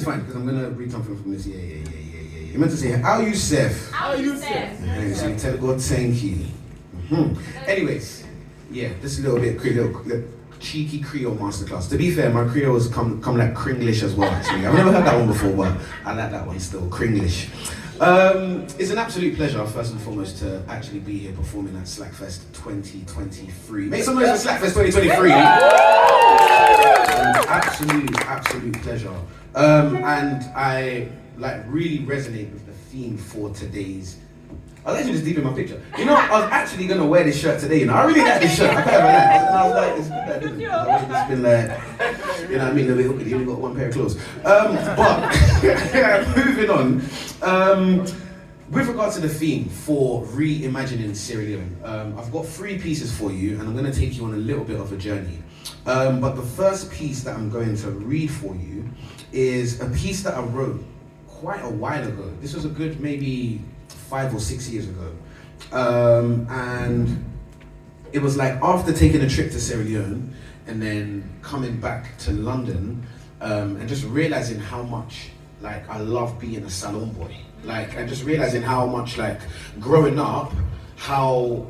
it's fine, because I'm going to read something from this. Yeah. You're meant to say, how you Seth? How you Seth? So you tell God thank you. Anyways, yeah, this is a little bit little cheeky Creole masterclass. To be fair, my Creole has come like Kringlish as well, actually. I've never heard that one before, but I like that one still, Kringlish. It's an absolute pleasure, first and foremost, to actually be here performing at Slackfest 2023. Make some noise for Slackfest 2023. Absolute pleasure. And I really resonate with the theme for today's. I was actually just deep in my picture. You know, I was actually gonna wear this shirt today. You know, I really like this shirt. I can't even lie. And I was like, it's good that didn't. It's been like, you know what I mean? A bit hooky. You only got one pair of clothes. But moving on. With regards to the theme for reimagining Sierra Leone, I've got 3 pieces for you, and I'm going to take you on a little bit of a journey. But the first piece that I'm going to read for you is a piece that I wrote quite a while ago. This was a good maybe 5 or 6 years ago. And it was like after taking a trip to Sierra Leone and then coming back to London and just realizing how much I love being a salon boy. And just realizing how much growing up, how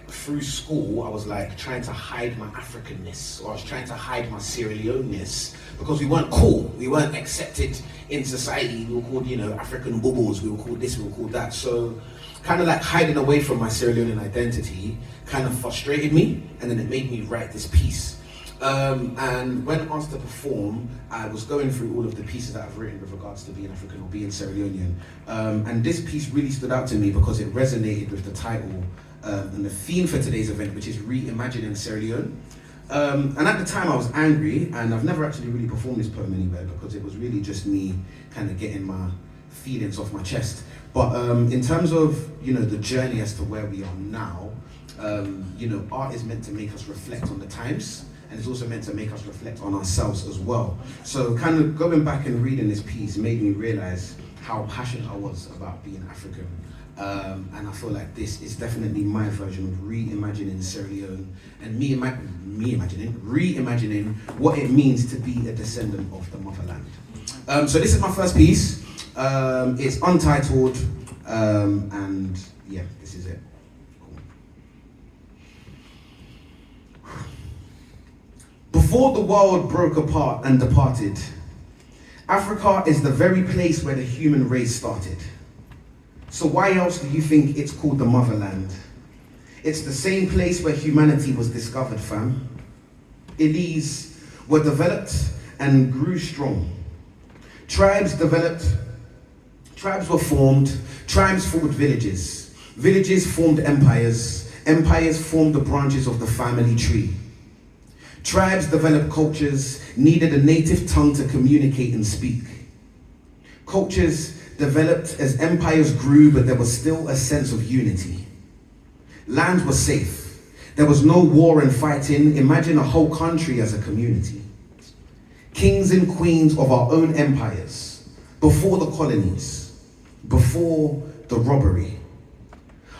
through school I was trying to hide my Africanness, or I was trying to hide my Sierra Leone-ness because we weren't cool, we weren't accepted in society. We were called, African bubbles, we were called this, we were called that. So kind of hiding away from my Sierra Leonean identity kind of frustrated me, and then it made me write this piece. And when asked to perform, I was going through all of the pieces that I've written with regards to being African or being Sierra Leonean. And this piece really stood out to me because it resonated with the title and the theme for today's event, which is reimagining Sierra Leone. And at the time I was angry, and I've never actually really performed this poem anywhere because it was really just me kind of getting my feelings off my chest. But in terms of, the journey as to where we are now, art is meant to make us reflect on the times, and it's also meant to make us reflect on ourselves as well. So kind of going back and reading this piece made me realize how passionate I was about being African. And I feel like this is definitely my version of reimagining Sierra Leone and reimagining what it means to be a descendant of the motherland. So this is my first piece. It's untitled, and yeah, this is it. Before the world broke apart and departed, Africa is the very place where the human race started. So why else do you think it's called the motherland? It's the same place where humanity was discovered, fam. Elites were developed and grew strong. Tribes developed, tribes were formed, tribes formed villages. Villages formed empires, empires formed the branches of the family tree. Tribes developed cultures, needed a native tongue to communicate and speak. Cultures developed as empires grew, but there was still a sense of unity. Lands were safe. There was no war and fighting. Imagine a whole country as a community. Kings and queens of our own empires, before the colonies, before the robbery.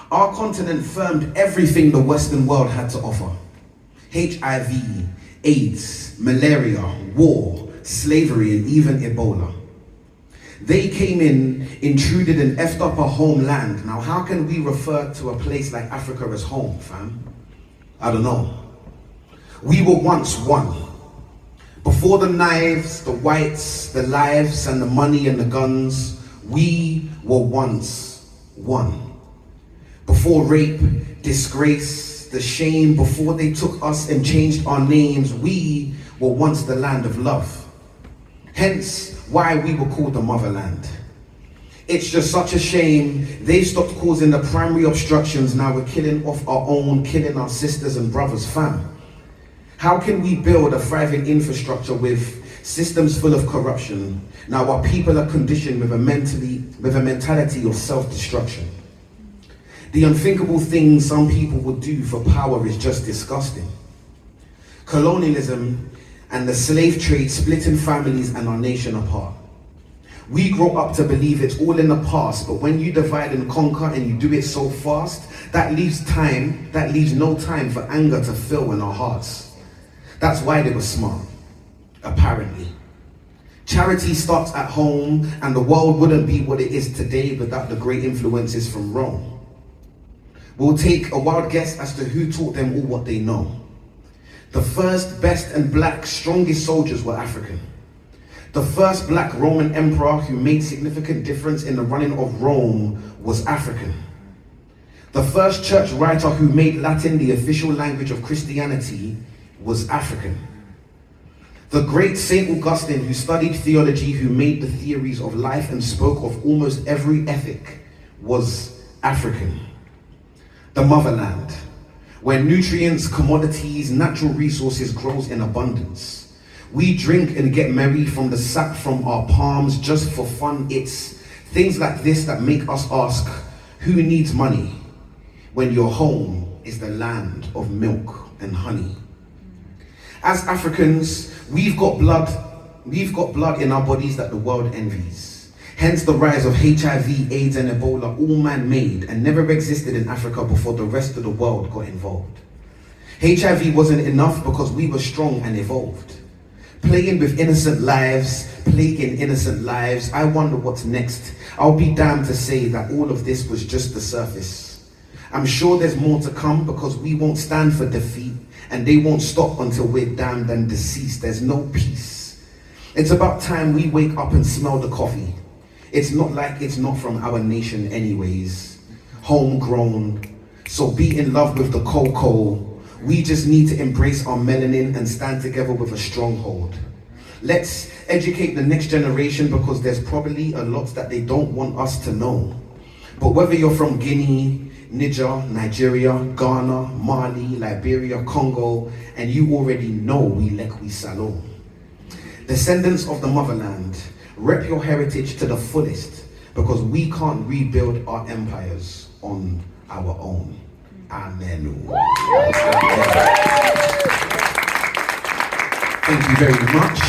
Our continent firmed everything the Western world had to offer. HIV, AIDS, malaria, war, slavery, and even Ebola. They came in, intruded, and effed up our homeland. Now, how can we refer to a place like Africa as home, fam? I don't know. We were once one. Before the knives, the whites, the lives, and the money and the guns, we were once one. Before rape, disgrace, the shame, before they took us and changed our names, we were once the land of love. Hence, why we were called the motherland. It's just such a shame they stopped causing the primary obstructions. Now we're killing off our own, killing our sisters and brothers, fam. How can we build a thriving infrastructure with systems full of corruption? Now our people are conditioned with a mentality of self-destruction. The unthinkable things some people would do for power is just disgusting. Colonialism and the slave trade splitting families and our nation apart. We grow up to believe it's all in the past, but when you divide and conquer and you do it so fast, that leaves no time for anger to fill in our hearts. That's why they were smart, apparently. Charity starts at home, and the world wouldn't be what it is today without the great influences from Rome. We'll take a wild guess as to who taught them all what they know. The first, best, and black, strongest soldiers were African. The first black Roman emperor who made significant difference in the running of Rome was African. The first church writer who made Latin the official language of Christianity was African. The great Saint Augustine, who studied theology, who made the theories of life and spoke of almost every ethic, was African. The motherland, where nutrients, commodities, natural resources grows in abundance. We drink and get merry from the sap from our palms just for fun. It's things like this that make us ask, who needs money when your home is the land of milk and honey? As Africans, we've got blood in our bodies that the world envies. Hence the rise of HIV, AIDS, and Ebola, all man-made and never existed in Africa before the rest of the world got involved. HIV wasn't enough because we were strong and evolved. Playing with innocent lives, plaguing innocent lives, I wonder what's next. I'll be damned to say that all of this was just the surface. I'm sure there's more to come because we won't stand for defeat, and they won't stop until we're damned and deceased. There's no peace. It's about time we wake up and smell the coffee. It's not like it's not from our nation anyways. Homegrown. So be in love with the cocoa. We just need to embrace our melanin and stand together with a stronghold. Let's educate the next generation because there's probably a lot that they don't want us to know. But whether you're from Guinea, Niger, Nigeria, Ghana, Mali, Liberia, Congo, and you already know we lekwi salon. Descendants of the motherland, rep your heritage to the fullest because we can't rebuild our empires on our own. Amen. Thank you very much.